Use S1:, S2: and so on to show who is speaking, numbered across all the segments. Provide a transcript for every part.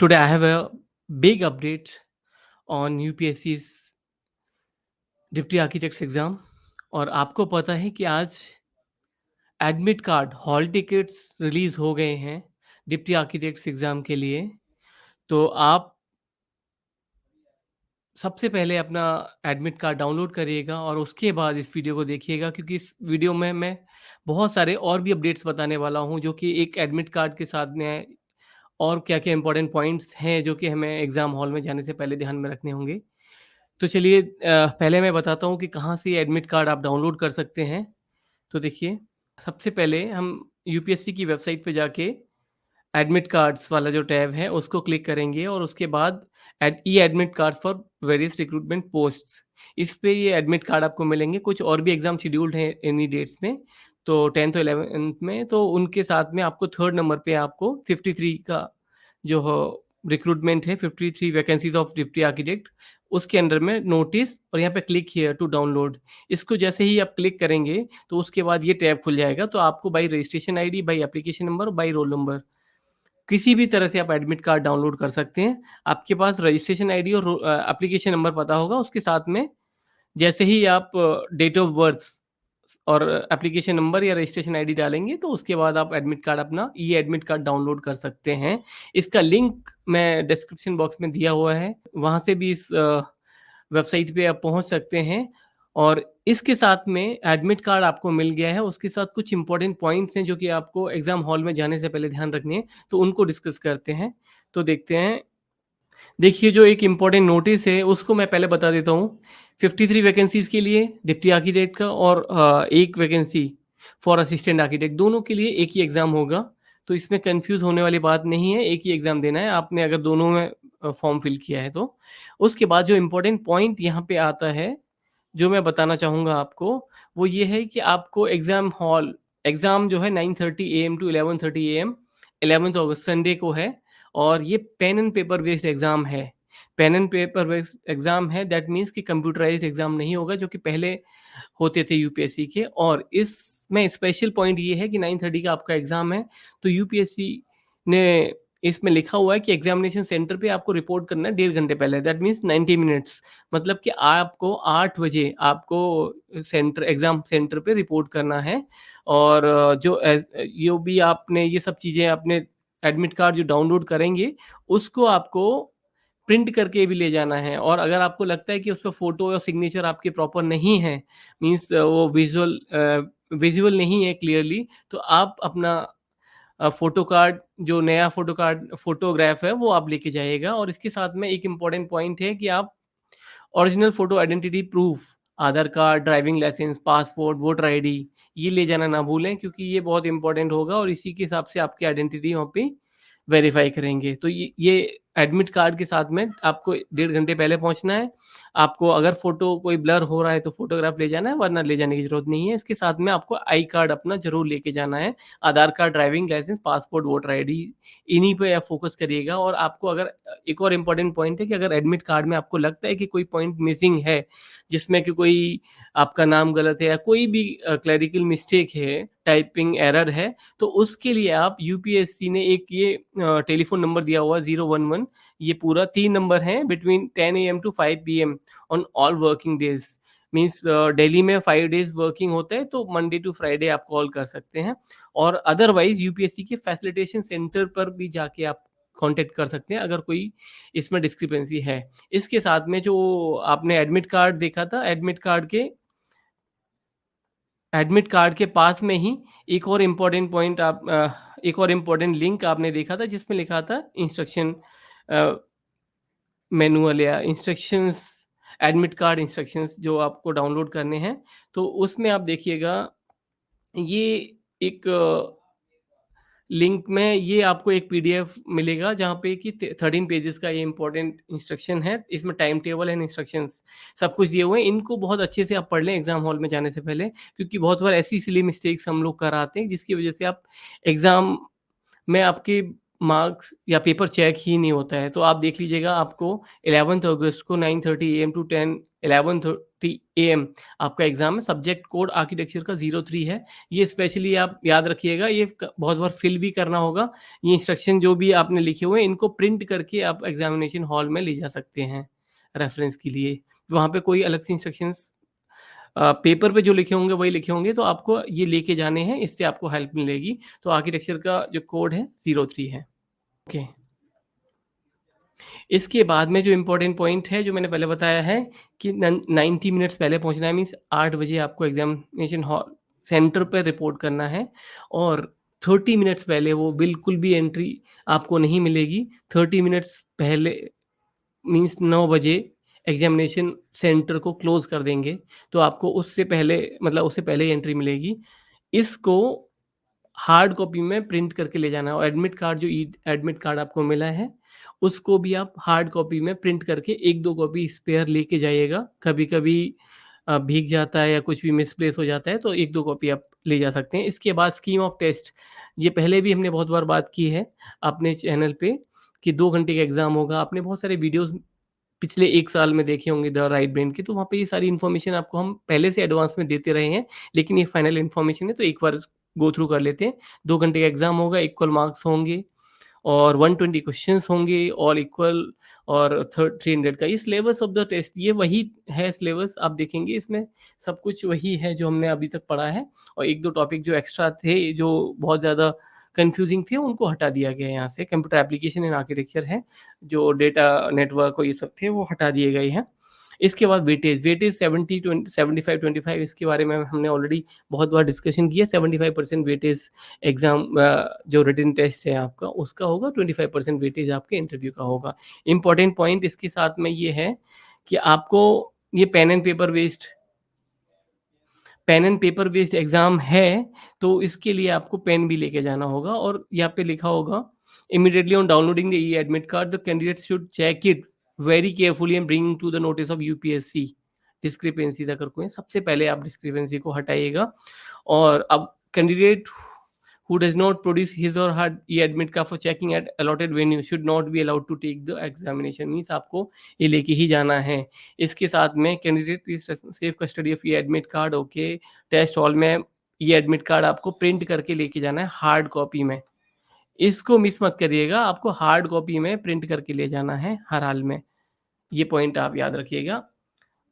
S1: Today I have a big update on UPSC's deputy architects exam. और आपको पता है कि आज admit card, hall tickets release हो गए हैं डिप्टी आर्किटेक्ट्स एग्ज़ाम के लिए। तो आप सबसे पहले अपना एडमिट कार्ड डाउनलोड करिएगा और उसके बाद इस वीडियो को देखिएगा, क्योंकि इस वीडियो में मैं बहुत सारे और भी अपडेट्स बताने वाला हूँ जो कि एक एडमिट कार्ड के साथ में है। और क्या-क्या इम्पोर्टेंट पॉइंट्स हैं जो कि हमें एग्ज़ाम हॉल में जाने से पहले ध्यान में रखने होंगे। तो चलिए पहले मैं बताता हूँ कि कहाँ से ये एडमिट कार्ड आप डाउनलोड कर सकते हैं। तो देखिए, सबसे पहले हम यूपीएससी की वेबसाइट पे जाके एडमिट कार्ड्स वाला जो टैब है उसको क्लिक करेंगे और उसके बाद e admit cards for various recruitment posts, इस पे ये एडमिट कार्ड आपको मिलेंगे। कुछ और भी एग्जाम शेड्यूल्ड हैं इन्हीं डेट्स में, तो 10th और 11th में, तो उनके साथ में आपको थर्ड नंबर पे आपको 53 का जो हो रिक्रूटमेंट है, 53 वैकेंसीज ऑफ डिप्टी आर्किटेक्ट, उसके अंडर में नोटिस और यहाँ पे क्लिक हियर टू डाउनलोड। इसको जैसे ही आप क्लिक करेंगे तो उसके बाद ये टैब खुल जाएगा। तो आपको by registration ID, by application number, by roll number, किसी भी तरह से आप एडमिट कार्ड डाउनलोड कर सकते हैं। आपके पास रजिस्ट्रेशन आईडी और एप्लीकेशन नंबर पता होगा, उसके साथ में जैसे ही आप डेट ऑफ बर्थ और एप्लीकेशन नंबर या रजिस्ट्रेशन आईडी डालेंगे तो उसके बाद आप एडमिट कार्ड, अपना ई एडमिट कार्ड डाउनलोड कर सकते हैं। इसका लिंक मैं डिस्क्रिप्शन बॉक्स में दिया हुआ है, वहाँ से भी इस वेबसाइट पे आप पहुँच सकते हैं। और इसके साथ में एडमिट कार्ड आपको मिल गया है, उसके साथ कुछ इंपॉर्टेंट पॉइंट्स हैं जो कि आपको एग्ज़ाम हॉल में जाने से पहले ध्यान रखने हैं, तो उनको डिस्कस करते हैं। तो देखते हैं। देखिए, जो एक इम्पोर्टेंट नोटिस है उसको मैं पहले बता देता हूँ। 53 वैकेंसीज़ के लिए डिप्टी आर्किटेक्ट का और 1 वैकेंसी फॉर असिस्टेंट आर्किटेक्ट, दोनों के लिए एक ही एग्ज़ाम होगा। तो इसमें कन्फ्यूज़ होने वाली बात नहीं है, एक ही एग्ज़ाम देना है आपने अगर दोनों में फॉर्म फिल किया है तो। उसके बाद जो इम्पोर्टेंट पॉइंट यहाँ पे आता है, जो मैं बताना चाहूँगा आपको, वो ये है कि आपको एग्ज़ाम जो है 9:30 एएम टू 11:30 एएम 11th अगस्त संडे को है। और ये pen and paper based exam है। Pen and paper based exam है, दैट मीन्स कि कंप्यूटराइज़्ड एग्ज़ाम नहीं होगा, जो कि पहले होते थे यूपीएससी के। और इसमें स्पेशल पॉइंट ये है कि 9:30 का आपका एग्ज़ाम है, तो यूपीएससी ने इसमें लिखा हुआ है कि एग्ज़ामिनेशन सेंटर पे आपको रिपोर्ट करना है 1.5 घंटे पहले, दैट मीन्स 90 मिनट्स। मतलब कि आपको 8 बजे आपको एग्ज़ाम सेंटर पे रिपोर्ट करना है। और जो भी आपने ये सब चीज़ें अपने एडमिट कार्ड जो डाउनलोड करेंगे, उसको आपको प्रिंट करके भी ले जाना है। और अगर आपको लगता है कि उसपे फ़ोटो और सिग्नेचर आपके प्रॉपर नहीं है, मीन्स वो विज़ुअल नहीं है क्लियरली, तो आप अपना फ़ोटो कार्ड, जो नया फ़ोटोग्राफ है, वो आप लेके जाइएगा। और इसके साथ में एक इम्पोर्टेंट पॉइंट है कि आप original photo identity proof, Aadhaar card, driving licence, passport, voter ID, ये ले जाना ना भूलें, क्योंकि ये बहुत इम्पोर्टेंट होगा और इसी के हिसाब से आपकी आइडेंटिटी वहाँ पे वेरीफ़ाई करेंगे। तो ये एडमिट कार्ड के साथ में आपको 1.5 घंटे पहले पहुँचना है। आपको अगर फ़ोटो कोई ब्लर हो रहा है तो फ़ोटोग्राफ ले जाना है, वरना ले जाने की ज़रूरत नहीं है। इसके साथ में आपको आई कार्ड अपना ज़रूर लेके जाना है। Aadhaar card, driving licence, passport, voter ID, इन्हीं पे आप फ़ोकस करिएगा। और आपको अगर एक और इम्पोर्टेंट पॉइंट है कि अगर एडमिट कार्ड में आपको लगता है कि कोई पॉइंट मिसिंग है, जिसमें कि कोई आपका नाम गलत है या कोई भी क्लेरिकल मिस्टेक है, टाइपिंग एरर है, तो उसके लिए आप यूपीएससी ने एक ये टेलीफ़ोन नंबर दिया हुआ है 011, ये पूरा 3 नंबर हैं, between 10 AM to 5 PM on all working days. Means Delhi में 5 डेज़ वर्किंग होता है, तो मंडे टू फ्राइडे आप कॉल कर सकते हैं। और अदरवाइज़ यूपीएससी के फैसिलिटेशन सेंटर पर भी जाके आप कॉन्टैक्ट कर सकते हैं अगर कोई इसमें डिस्क्रिपेंसी है। इसके साथ में जो आपने एडमिट कार्ड देखा था, एडमिट कार्ड के पास में ही एक और इम्पोर्टेंट लिंक आपने देखा था, जिसमें लिखा था इंस्ट्रक्शन अ, मैनुअल या इंस्ट्रक्शंस, एडमिट कार्ड इंस्ट्रक्शंस जो आपको डाउनलोड करने हैं। तो उसमें आप देखिएगा, ये एक लिंक में ये आपको एक पीडीएफ मिलेगा जहाँ पे कि 13 पेजेस का ये इंपॉर्टेंट इंस्ट्रक्शन है। इसमें टाइम टेबल एंड इंस्ट्रक्शंस सब कुछ दिए हुए हैं। इनको बहुत अच्छे से आप पढ़ लें एग्जाम हॉल में जाने से पहले, क्योंकि बहुत बार ऐसी सिली मिस्टेक्स हम लोग कराते हैं जिसकी वजह से आप एग्जाम में आपके मार्क्स या पेपर चेक ही नहीं होता है। तो आप देख लीजिएगा, आपको 11th अगस्त को 9:30 एएम टू 10 11:30 एएम आपका एग्ज़ाम है। सब्जेक्ट कोड आर्किटेक्चर का 03 है। ये स्पेशली आप याद रखिएगा, ये क बहुत बार फिल भी करना होगा। ये इंस्ट्रक्शन जो भी आपने लिखे हुए हैं, इनको प्रिंट करके आप एग्ज़ामिनेशन हॉल में ले जा सकते हैं, रेफ़रेंस के लिए। वहाँ पे कोई अलग से इंस्ट्रक्शंस पेपर पे जो लिखे होंगे वही लिखे होंगे, तो आपको ये लेके जाने हैं, इससे आपको हेल्प मिलेगी। तो आर्किटेक्चर का जो कोड है 03 है। ओके। इसके बाद में जो इम्पोर्टेंट पॉइंट है, जो मैंने पहले बताया है कि 90 मिनट्स पहले पहुँचना है, मीन्स 8 बजे आपको एग्ज़ामिनेशन हॉल सेंटर पे रिपोर्ट करना है और 30 मिनट्स पहले वो बिल्कुल भी एंट्री आपको नहीं मिलेगी। 30 मिनट्स पहले मीन्स 9 बजे एग्ज़ामिनेशन सेंटर को क्लोज़ कर देंगे, तो आपको उससे पहले मतलब उससे पहले ही एंट्री मिलेगी। इसको हार्ड कॉपी में प्रिंट करके ले जाना है और एडमिट कार्ड जो ई एडमिट कार्ड आपको मिला है, उसको भी आप हार्ड कॉपी में प्रिंट करके 1-2 कॉपी स्पेयर लेके जाइएगा। कभी-कभी भीग जाता है या कुछ भी मिसप्लेस हो जाता है, तो 1-2 कॉपी आप ले जा सकते हैं। इसके बाद स्कीम ऑफ टेस्ट, ये पहले भी हमने बहुत बार बात की है अपने चैनल पे कि 2 घंटे का एग्ज़ाम होगा। आपने बहुत सारे वीडियोज़ पिछले 1 साल में देखे होंगे द राइट ब्रेन के, तो वहाँ पे ये सारी इन्फॉर्मेशन आपको हम पहले से एडवांस में देते रहे हैं, लेकिन ये फाइनल इन्फॉर्मेशन है, तो एक बार गो थ्रू कर लेते हैं। 2 घंटे का एग्ज़ाम होगा, इक्वल मार्क्स होंगे और 120 क्वेश्चंस होंगे, ऑल इक्वल और 300 का ये सिलेबस ऑफ द टेस्ट, ये वही है सिलेबस। आप देखेंगे इसमें सब कुछ वही है जो हमने अभी तक पढ़ा है और 1-2 टॉपिक जो एक्स्ट्रा थे, जो बहुत ज़्यादा कन्फ्यूज़िंग थे, उनको हटा दिया गया है यहाँ से। कंप्यूटर एप्लीकेशन एंड आर्किटेक्चर है, जो डेटा नेटवर्क और ये सब थे, वो हटा दिए गए हैं। इसके बाद वेटेज 75-25 इसके बारे में हमने ऑलरेडी बहुत बार डिस्कशन किया। 75% वेटेज एग्ज़ाम जो रिटन टेस्ट है आपका उसका होगा, 25% वेटेज आपके इंटरव्यू का होगा। इम्पोर्टेंट पॉइंट इसके साथ में ये है कि आपको ये pen and paper based exam है, तो इसके लिए आपको पेन भी लेके जाना होगा और यहाँ पे लिखा होगा immediately on downloading the e admit card the candidate should check it very carefully and bring to the notice of UPSC discrepancies अगर कोई है, सबसे पहले आप डिस्क्रिपेंसी को हटाइएगा और अब candidate who does not produce his or her e-admit card for checking at allotted venue should not be allowed to take the examination, means आपको ये लेके ही जाना है। इसके साथ में candidate is safe custody of e admit card. Okay, test hall में ई-एडमिट कार्ड आपको प्रिंट करके लेके जाना है हार्ड कॉपी में। इसको मिस मत करिएगा, आपको हार्ड कॉपी में प्रिंट करके ले जाना है हर हाल में। ये पॉइंट आप याद रखिएगा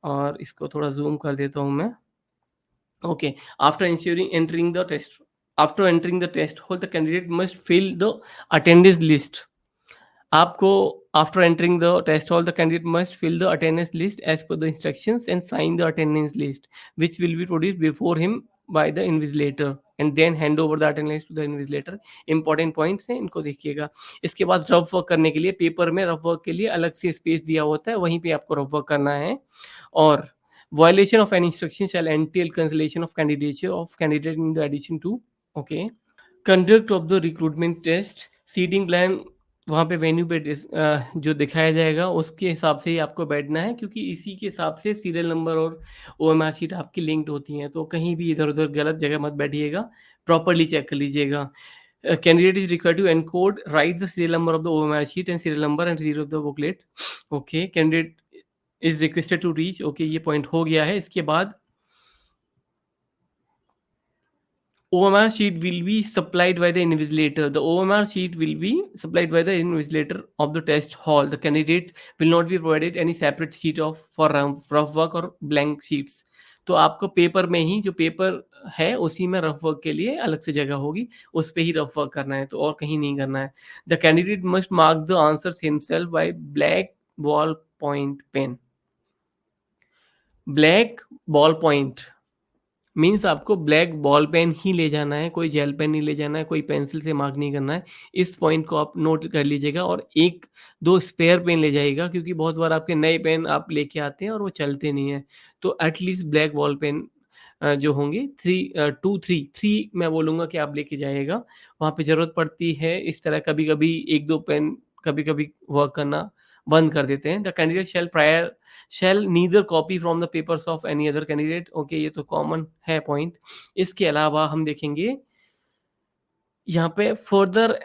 S1: और इसको थोड़ा ज़ूम कर देता हूँ मैं। Okay. After entering the test hall, the candidate must fill the attendance list. आपको after entering the test hall the candidate must fill the attendance list as per the instructions and sign the attendance list which will be produced before him by the invigilator and then hand over the attendance to the invigilator. Important points हैं, इनको देखिएगा। इसके बाद rough work करने के लिए paper में rough work के लिए अलग से स्पेस दिया होता है, वहीं पे आपको रफ वर्क करना है। और violation of any instruction shall entail cancellation of candidature of candidate in the addition to okay conduct of the recruitment test seating plan वहाँ पे वेन्यू पे जो दिखाया जाएगा उसके हिसाब से ही आपको बैठना है, क्योंकि इसी के हिसाब से सीरियल नंबर और ओएमआर शीट आपकी लिंक्ड होती हैं, तो कहीं भी इधर उधर गलत जगह मत बैठिएगा, प्रॉपरली चेक कर लीजिएगा। Candidate is required to encode write the serial number of the OMR sheet and serial number and zero of the booklet. Okay, candidate is requested to reach. Okay, ये पॉइंट हो गया है। इसके बाद OMR sheet will be supplied by the invigilator. The OMR sheet will be supplied by the invigilator of the test hall. The candidate will not be provided any separate sheet of for rough work or blank sheets. तो आपको paper में ही जो paper है उसी में rough work के लिए अलग से जगह होगी, उस पे ही रफ वर्क करना है, तो और कहीं नहीं करना है। The candidate must mark the answers himself by black ball point pen. Black ball point means आपको ब्लैक बॉल पेन ही ले जाना है, कोई जेल पेन नहीं ले जाना है, कोई पेंसिल से मार्क नहीं करना है। इस पॉइंट को आप नोट कर लीजिएगा और 1-2 स्पेयर पेन ले जाइएगा, क्योंकि बहुत बार आपके नए पेन आप लेके आते हैं और वो चलते नहीं हैं। तो एटलीस्ट ब्लैक बॉल पेन जो होंगे 3 मैं बोलूँगा कि आप लेके जाइएगा। वहाँ पे ज़रूरत पड़ती है इस तरह, कभी-कभी 1-2 पेन कभी-कभी वर्क करना बंद कर देते हैं। The candidate shell neither copy from the papers of any other candidate. Okay, ये तो कॉमन है पॉइंट। इसके अलावा हम देखेंगे यहाँ पे further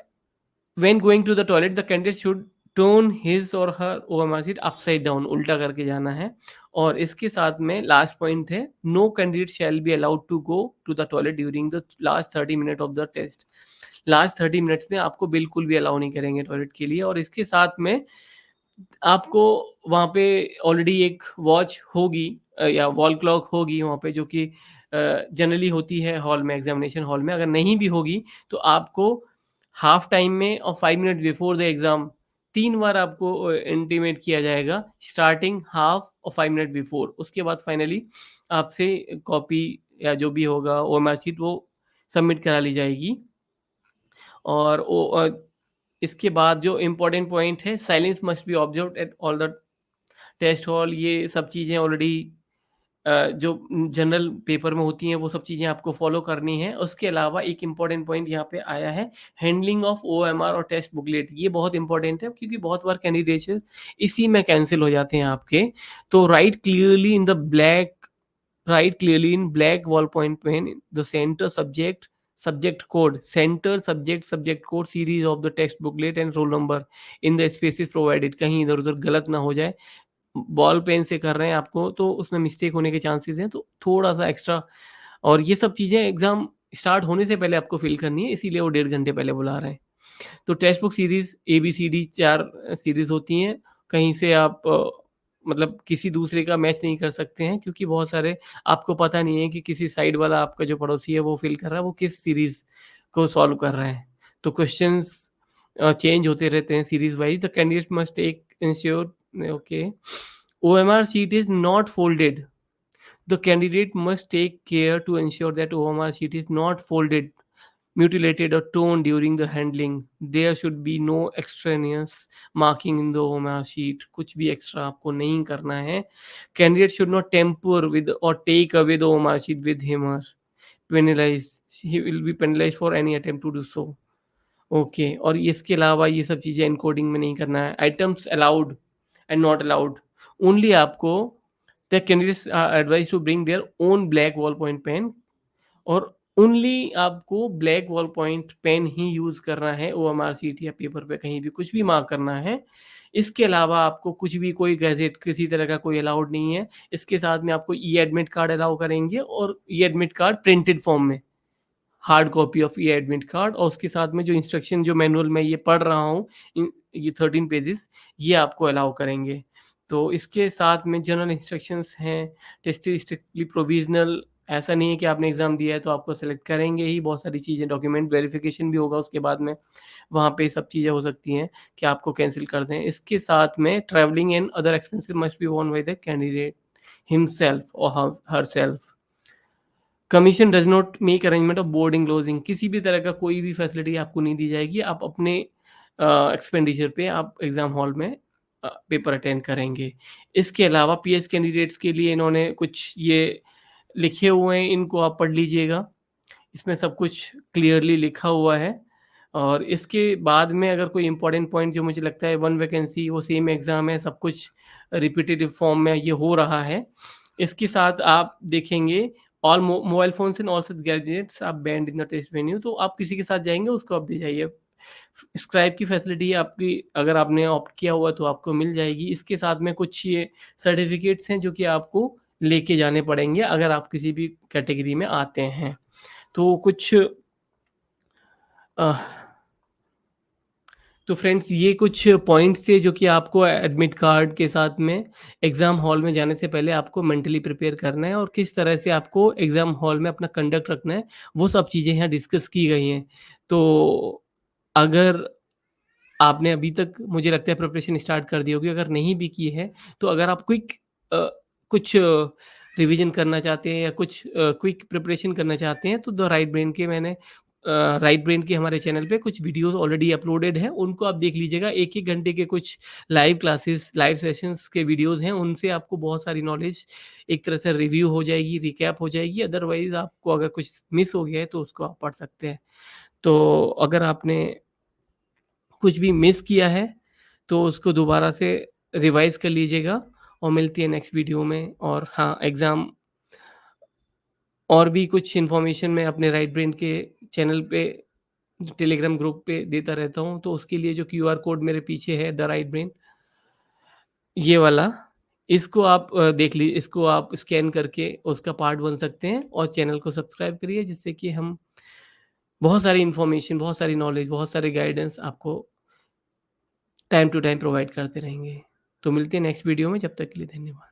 S1: when going to the toilet the candidate should turn his or her OMR sheet upside down, उल्टा करके जाना है। और इसके साथ में लास्ट पॉइंट है, no candidate shall be allowed to go to the toilet during the last 30 minute of the test. Last 30 minutes में आपको बिल्कुल भी अलाउ नहीं करेंगे टॉयलेट के लिए। और इसके साथ में आपको वहाँ पे ऑलरेडी एक वॉच होगी या वॉल क्लॉक होगी वहाँ पे, जो कि जनरली होती है हॉल में, एग्जामिनेशन हॉल में। अगर नहीं भी होगी तो आपको हाफ टाइम में और 5 मिनट बिफोर द एग्जाम 3 बार आपको इंटीमेट किया जाएगा, स्टार्टिंग, हाफ और 5 मिनट बिफोर। उसके बाद फाइनली आपसे कॉपी या जो भी होगा ओएमआर शीट वो सबमिट करा ली जाएगी। और इसके बाद जो इम्पोर्टेंट पॉइंट है, silence must be observed at all the test hall. ये सब चीज़ें ऑलरेडी जो जनरल पेपर में होती हैं वो सब चीज़ें आपको फॉलो करनी है। उसके अलावा एक इम्पोर्टेंट पॉइंट यहाँ पे आया है, हैंडलिंग ऑफ ओएमआर और टेस्ट बुकलेट। ये बहुत इंपॉर्टेंट है क्योंकि बहुत बार कैंडिडेट्स इसी में कैंसिल हो जाते हैं आपके। तो write clearly in black ballpoint pen the center subject code, subject code, series of the text booklet and roll number in the spaces provided। कहीं इधर उधर गलत ना हो जाए। बॉल पेन से कर रहे हैं आपको तो उसमें मिस्टेक होने के चांसेस हैं, तो थोड़ा सा एक्स्ट्रा। और ये सब चीज़ें एग्जाम स्टार्ट होने से पहले आपको फिल करनी है, इसीलिए वो 1.5 घंटे पहले बुला रहे हैं। तो text book series ABCD 4 series होती हैं। कहीं से आप मतलब किसी दूसरे का मैच नहीं कर सकते हैं, क्योंकि बहुत सारे आपको पता नहीं है कि किसी साइड वाला आपका जो पड़ोसी है वो फ़िल कर रहा है, वो किस सीरीज़ को सॉल्व कर रहा है। तो क्वेश्चंस चेंज होते रहते हैं series wise. The candidate must take ensure okay OMR sheet is not folded. The candidate must take care to ensure that OMR sheet is not folded, mutilated or torn during the handling. There should be no extraneous marking in the OMR sheet. कुछ भी extra आपको नहीं करना है। Candidate should not tamper with or take away the OMR sheet with him or penalize. He will be penalized for any attempt to do so. Okay. और इसके अलावा ये सब चीज़ें एनकोडिंग में नहीं करना है। Items allowed and not allowed, only आपको the candidates are advise to bring their own black ball point pen, और ओनली आपको ब्लैक बॉल पॉइंट पेन ही यूज़ करना है ओएमआर शीट या पेपर पे कहीं भी कुछ भी मार्क करना है। इसके अलावा आपको कुछ भी कोई गैजेट किसी तरह का कोई अलाउड नहीं है। इसके साथ में आपको ई एडमिट कार्ड अलाउ करेंगे, और ई एडमिट कार्ड प्रिंटेड फॉर्म में, hard copy of E admit card. और उसके साथ में जो इंस्ट्रक्शन जो मैनुअल में ये पढ़ रहा हूँ, ये 13 पेजेस, ये आपको अलाउ करेंगे। तो इसके साथ में जनरल इंस्ट्रक्शंस हैं, टेस्ट स्ट्रिक्टली प्रोविजनल। ऐसा नहीं है कि आपने एग्जाम दिया है तो आपको सेलेक्ट करेंगे ही। बहुत सारी चीज़ें, डॉक्यूमेंट वेरिफिकेशन भी होगा उसके बाद में, वहाँ पे सब चीज़ें हो सकती हैं कि आपको कैंसिल कर दें। इसके साथ में travelling and other expensive must be borne by the candidate himself और herself. Commission does not make arrangement of boarding lodging. किसी भी तरह का कोई भी फैसिलिटी आपको नहीं दी जाएगी। आप अपने एक्सपेंडिचर पे आप एग्ज़ाम हॉल में पेपर अटेंड करेंगे। इसके अलावा पीएच कैंडिडेट्स के लिए इन्होंने कुछ ये लिखे हुए हैं, इनको आप पढ़ लीजिएगा। इसमें सब कुछ क्लियरली लिखा हुआ है। और इसके बाद में अगर कोई इम्पोर्टेंट पॉइंट जो मुझे लगता है, 1 वैकेंसी वो सेम एग्ज़ाम है, सब कुछ रिपीटेटिव फॉर्म में ये हो रहा है। इसके साथ आप देखेंगे, all mobile phones and all such gadgets are banned in the test venue. तो आप किसी के साथ जाएँगे उसको आप दे जाइए। स्क्राइब की फैसिलिटी आपकी, अगर आपने ऑप्ट किया हुआ तो आपको मिल जाएगी। इसके साथ में कुछ ये सर्टिफ़िकेट्स हैं जो कि आपको लेके जाने पड़ेंगे अगर आप किसी भी कैटेगरी में आते हैं। तो कुछ अ, तो फ्रेंड्स ये कुछ पॉइंट्स थे जो कि आपको एडमिट कार्ड के साथ में एग्ज़ाम हॉल में जाने से पहले आपको मेंटली प्रिपेयर करना है, और किस तरह से आपको एग्ज़ाम हॉल में अपना कंडक्ट रखना है, वो सब चीज़ें यहाँ डिस्कस की गई हैं। तो अगर आपने अभी तक, मुझे लगता है, प्रिपरेशन स्टार्ट कर दी होगी, अगर नहीं भी की है, तो अगर आप अ, कुछ रिवीजन करना चाहते हैं या कुछ क्विक प्रिपरेशन करना चाहते हैं, तो द राइट ब्रेन के राइट ब्रेन के हमारे चैनल पे कुछ वीडियोज़ ऑलरेडी अपलोडेड हैं, उनको आप देख लीजिएगा। 1-1 घंटे के कुछ लाइव क्लासेस, लाइव सेशंस के वीडियोज़ हैं, उनसे आपको बहुत सारी नॉलेज एक तरह से रिव्यू हो जाएगी, रिकैप हो जाएगी। अदरवाइज़ आपको अगर कुछ मिस हो गया है, तो उसको आप पढ़ सकते हैं। तो अगर आपने कुछ भी मिस किया है, तो उसको दोबारा से रिवाइज़ कर लीजिएगा, और मिलती है नेक्स्ट वीडियो में। और हाँ, एग्ज़ाम और भी कुछ इन्फॉर्मेशन मैं अपने राइट ब्रेन के चैनल पे, टेलीग्राम ग्रुप पे देता रहता हूँ, तो उसके लिए जो क्यूआर कोड मेरे पीछे है, द राइट ब्रेन, ये वाला, इसको आप इसको आप स्कैन करके उसका पार्ट बन सकते हैं और चैनल को सब्सक्राइब करिए जिससे कि हम बहुत सारी इन्फॉर्मेशन, बहुत सारी नॉलेज, बहुत सारे गाइडेंस आपको टाइम टू टाइम प्रोवाइड करते रहेंगे। तो मिलते हैं नेक्स्ट वीडियो में, जब तक के लिए धन्यवाद।